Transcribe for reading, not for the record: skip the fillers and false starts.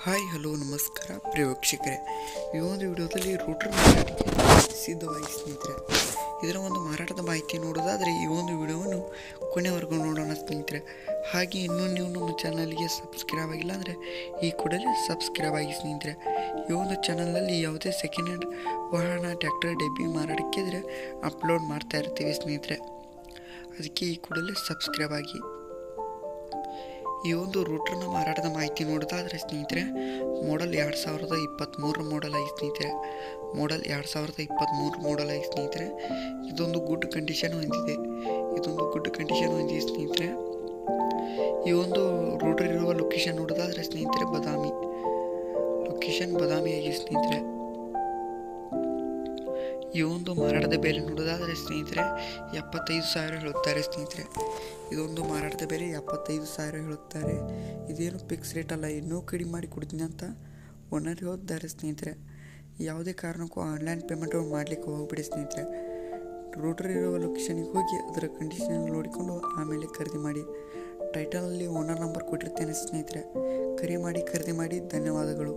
Hi hello ನಮಸ್ಕಾರ ಪ್ರಿಯ ವೀಕ್ಷಕರೇ. ಈ ಒಂದು ವಿಡಿಯೋದಲ್ಲಿ ರೂಟರ್ ಮಾರಾಟಕ್ಕೆ ಸಿದ್ಧವಾಗಿ ಸ್ನೇಹಿತರೆ. ಇದರ ಒಂದು ಮಾರಾಟದ ಮಾಹಿತಿ ನೋಡೋದಾದರೆ ಈ ಒಂದು ವಿಡಿಯೋವನ್ನು ಕೊನೆವರೆಗೂ ನೋಡೋಣ ಸ್ನೇಹಿತರೆ. ಹಾಗೆ ಇನ್ನೂ ನೀವು ನಮ್ಮ ಚಾನಲ್ಗೆ ಸಬ್ಸ್ಕ್ರೈಬ್ ಆಗಿಲ್ಲ ಅಂದರೆ ಈ ಕೂಡಲೇ ಸಬ್ಸ್ಕ್ರೈಬ್ ಆಗಿ ಸ್ನೇಹಿತರೆ. ಈ ಒಂದು ಚಾನಲ್ನಲ್ಲಿ ಯಾವುದೇ ಸೆಕೆಂಡ್ ಹ್ಯಾಂಡ್ ವಾಹನ ಟ್ರ್ಯಾಕ್ಟರ್ ಡೆಬ್ಬಿ ಮಾರಾಟಕ್ಕೆ ಇದ್ದರೆ ಅಪ್ಲೋಡ್ ಮಾಡ್ತಾ ಇರ್ತೀವಿ ಸ್ನೇಹಿತರೆ. ಅದಕ್ಕೆ ಈ ಕೂಡಲೇ ಸಬ್ಸ್ಕ್ರೈಬ್ ಆಗಿ. ಈ ಒಂದು ರೂಟರ್ನ ಮಾರಾಟದ ಮಾಹಿತಿ ನೋಡೋದಾದರೆ ಸ್ನೇಹಿತರೆ, ಮಾಡಲ್ 2023 ಮಾಡಲ್ ಆಗಿ ಸ್ನೇಹಿತರೆ. ಮಾಡಲ್ 2023 ಮಾಡಲ್ ಆಗಿ ಸ್ನೇಹಿತರೆ. ಇದೊಂದು ಗುಡ್ ಕಂಡೀಷನ್ ಹೊಂದಿದೆ. ಸ್ನೇಹಿತರೆ. ಈ ಒಂದು ರೂಟರ್ ಇರುವ ಲೊಕೇಶನ್ ನೋಡೋದಾದರೆ ಸ್ನೇಹಿತರೆ, ಬದಾಮಿ ಆಗಿ ಸ್ನೇಹಿತರೆ. ಈ ಒಂದು ಮಾರಾಟದ ಬೆಲೆ ನೋಡೋದಾದರೆ ಸ್ನೇಹಿತರೆ 75,000 ಹೇಳುತ್ತಾರೆ ಸ್ನೇಹಿತರೆ. ಇದೊಂದು ಮಾರಾಟದ ಬೆಲೆ 75,000 ಹೇಳುತ್ತಾರೆ. ಇದೇನು ಫಿಕ್ಸ್ ರೇಟ್ ಅಲ್ಲ, ಇನ್ನೂ ಕಡಿಮೆ ಮಾಡಿ ಕೊಡ್ತೀನಿ ಅಂತ ಓನರ್ ಹೇಳಿದ್ದಾರೆ ಸ್ನೇಹಿತರೆ. ಯಾವುದೇ ಕಾರಣಕ್ಕೂ ಆನ್ಲೈನ್ ಪೇಮೆಂಟ್ ಮಾಡಲಿಕ್ಕೆ ಹೋಗ್ಬಿಡಿ ಸ್ನೇಹಿತರೆ. ರೂಟರ್ ಇರುವ ಲೊಕೇಶನಿಗೆ ಹೋಗಿ ಅದರ ಕಂಡೀಷನ್ ನೋಡಿಕೊಂಡು ಆಮೇಲೆ ಖರೀದಿ ಮಾಡಿ. ಟೈಟಲಲ್ಲಿ ಓನರ್ ನಂಬರ್ ಕೊಟ್ಟಿರ್ತೇನೆ ಸ್ನೇಹಿತರೆ. ಕರೆ ಮಾಡಿ ಖರೀದಿ ಮಾಡಿ. ಧನ್ಯವಾದಗಳು.